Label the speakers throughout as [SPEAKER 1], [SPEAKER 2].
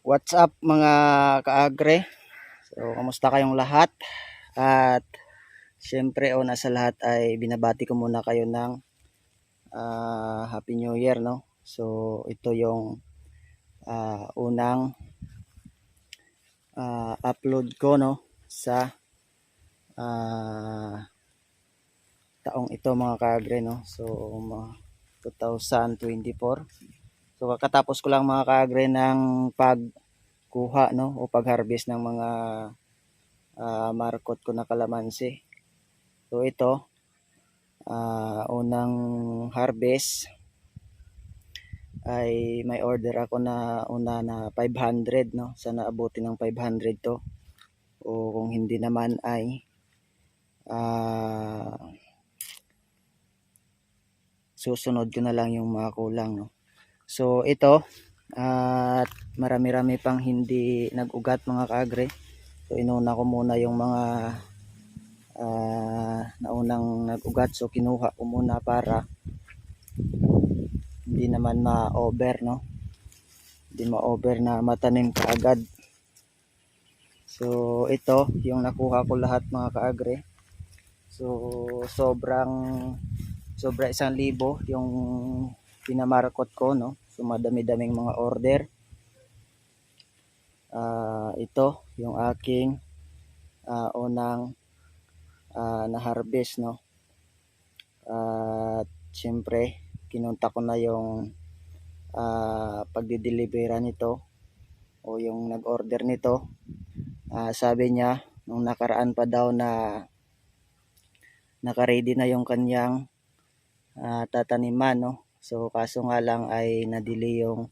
[SPEAKER 1] What's up mga kaagre? So, kamusta kayong lahat? At syempre, una sa lahat ay binabati ko muna kayo ng Happy New Year, no? So, ito yung unang upload ko, no? Sa ah, taong ito mga kaagre, no? So, 2024. So, kakatapos ko lang mga kaagre ng pagkuha, no? O pag-harvest ng mga markot ko na kalamansi. So ito, unang harvest ay may order ako na una na 500, no? Sana abutin ng 500 to. O kung hindi naman ay susunod ko na lang yung mga kulang, no? So ito, at marami-rami pang hindi nag-ugat mga kaagre. So inuna ko muna yung mga naunang nag-ugat, so kinuha ko muna para hindi naman ma-over, no? Hindi ma-over na matanim kaagad. So ito yung nakuha ko lahat mga kaagre. So sobra 1,000 yung pinamarkot ko, no? So madami-daming mga order. Ito yung aking unang na-harvest, no? At syempre kinontak ko na yung pagdi-deliveran nito o yung nag-order nito. Sabi niya nung nakaraan pa daw na naka-ready na yung kanyang tataniman, no? So kaso nga lang ay na-delay yung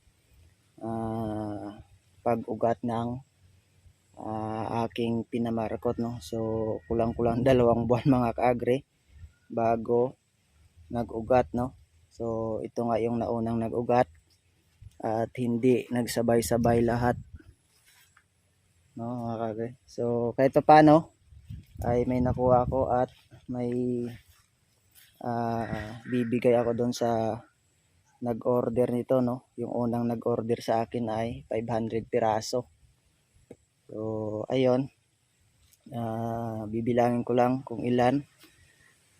[SPEAKER 1] pag-ugat ng aking pinamarkot, no? So kulang-kulang 2 buwan mga kaagre bago nag-ugat, no? So ito nga yung naunang nag-ugat at hindi nagsabay-sabay lahat, no mga kaagre. So kahit pa paano ay may nakuha ako at may bibigay ako doon sa nag-order nito, no? Yung unang nag-order sa akin ay 500 piraso. So ayun, bibilangin ko lang kung ilan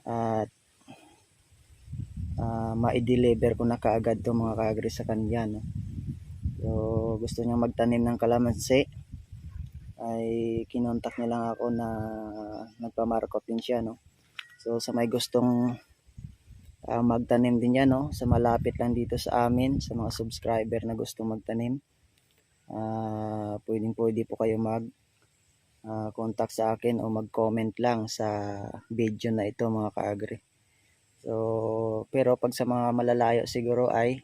[SPEAKER 1] at ma-deliver ko na kaagad to mga kaagre sa kanya, no? So gusto niya magtanim ng kalamansi ay kinontak niya lang ako na nagpamarkot din siya, no? So sa may gustong magtanim din yan, no? Sa malapit lang dito sa amin, sa mga subscriber na gustong magtanim, pwede po kayo mag contact sa akin o mag-comment lang sa video na ito mga kaagre. So pero pag sa mga malalayo siguro ay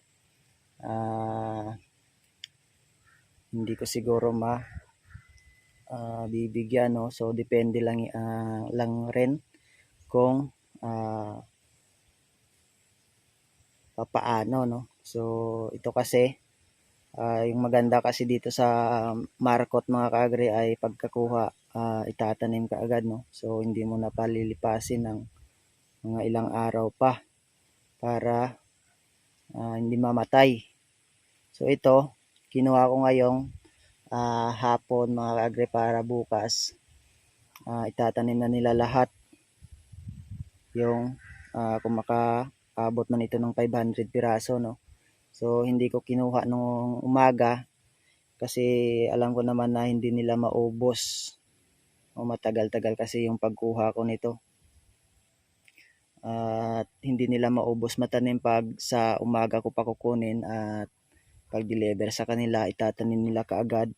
[SPEAKER 1] hindi ko siguro bibigyan, no? So depende lang rin kung papaano, no? So ito kasi yung maganda kasi dito sa markot mga kaagre ay pagkakuha itatanim ka agad, no? So hindi mo na palilipasin ng mga ilang araw pa para hindi mamatay. So ito kinuha ko ngayong hapon mga kaagre para bukas itatanim na nila lahat yung kung makaabot man ito ng 500 piraso, no? So hindi ko kinuha nung umaga kasi alam ko naman na hindi nila maubos o matagal-tagal kasi yung pagkuha ko nito at hindi nila maubos matanim pag sa umaga ko pa kukunin at pag deliver sa kanila itatanim nila kaagad.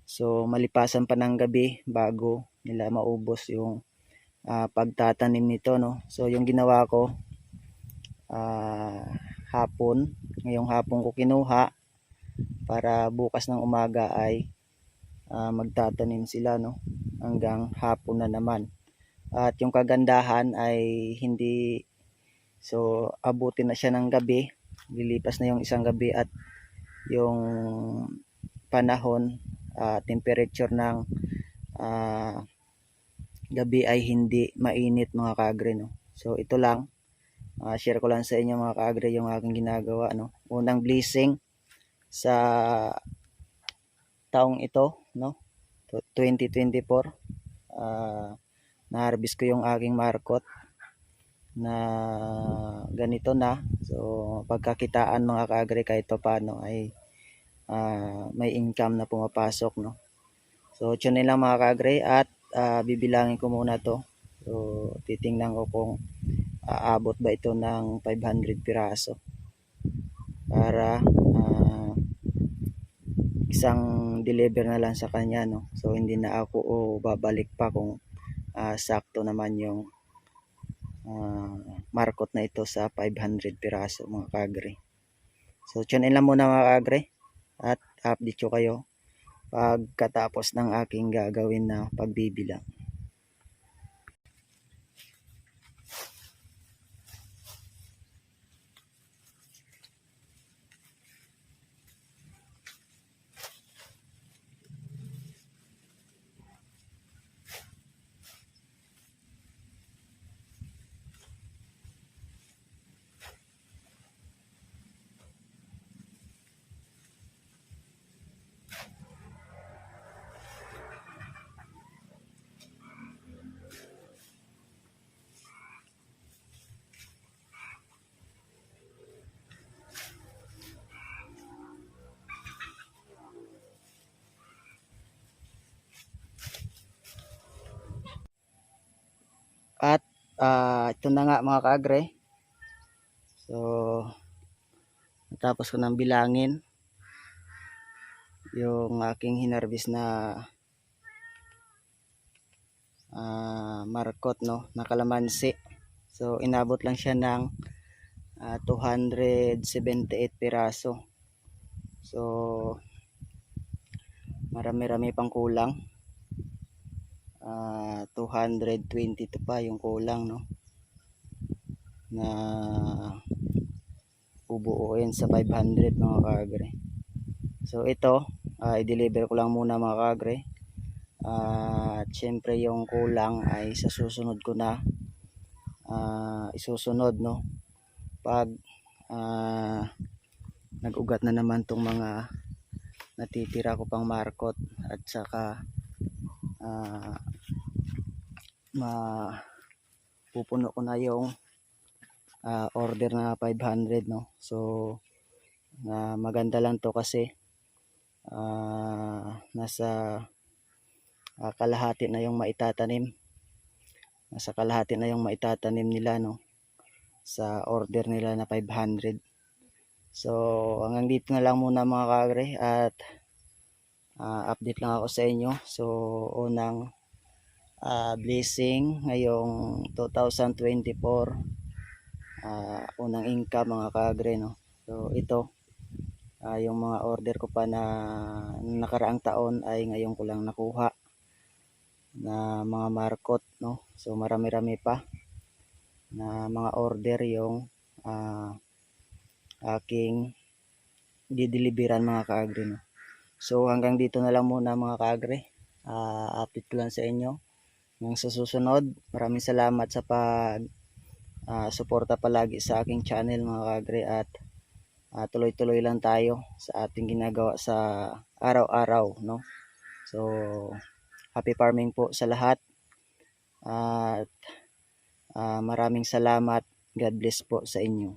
[SPEAKER 1] So malipasan pa ng gabi bago nila maubos yung pagtatanim nito, no? So yung ginawa ko ngayong hapon ko kinuha para bukas ng umaga ay magtatanim sila, no? Hanggang hapon na naman. At yung kagandahan ay hindi abutin na siya ng gabi, lilipas na yung isang gabi at yung panahon temperature ng gabi ay hindi mainit mga kaagre, no? So ito lang, share ko lang sa inyo mga kaagre yung aking ginagawa, no? Unang blessing sa taong ito, no? 2024, na-harvest ko yung aking markot na ganito na. So pagkakitaan mga ka-agri kahit paano ay may income na pumapasok, no? So yun lang mga ka-agri, at bibilangin ko muna to. So titingnan ko kung aabot ba ito ng 500 piraso para isang deliver na lang sa kanya, no? So hindi na ako babalik pa kung sakto naman yung markot na ito sa 500 piraso mga ka-agri. So tune in lang muna mga ka-agri, at update ko kayo pagkatapos ng aking gagawin na pagbibilang. At ito na nga mga ka-agri. So natapos ko nang bilangin yung aking hinarvest na markot, no, na kalamansi. So inabot lang siya ng 278 piraso. So marami-rami pang kulang. 222 pa yung kulang, no, na bubuuin sa 500 mga ka-agri. So ito i-deliver ko lang muna mga ka-agri. At syempre yung kulang ay sa susunod ko na isusunod, no, pag nag-ugat na naman tong mga natitira ko pang markot, at saka mapupuno ko na yung order na 500, no. So maganda lang to kasi nasa kalahati na yung maitatanim. Nasa kalahati na yung maitatanim nila, no, sa order nila na 500. So hanggang dito na lang muna mga ka-agri, at update lang ako sa inyo. So unang blessing ngayong 2024, unang income mga ka-agri, no. So ito yung mga order ko pa na nakaraang taon ay ngayon ko lang nakuha na mga markot, no. So marami-rami pa na mga order yung aking dideliveran mga ka-agri, no. So hanggang dito na lang muna mga ka-agri. Update ko lang sa inyo ng sa susunod. Maraming salamat sa pag suporta palagi sa aking channel mga ka-agri, at tuloy-tuloy lang tayo sa ating ginagawa sa araw-araw, no. So happy farming po sa lahat, at maraming salamat. God bless po sa inyo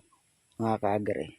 [SPEAKER 1] mga ka-agri.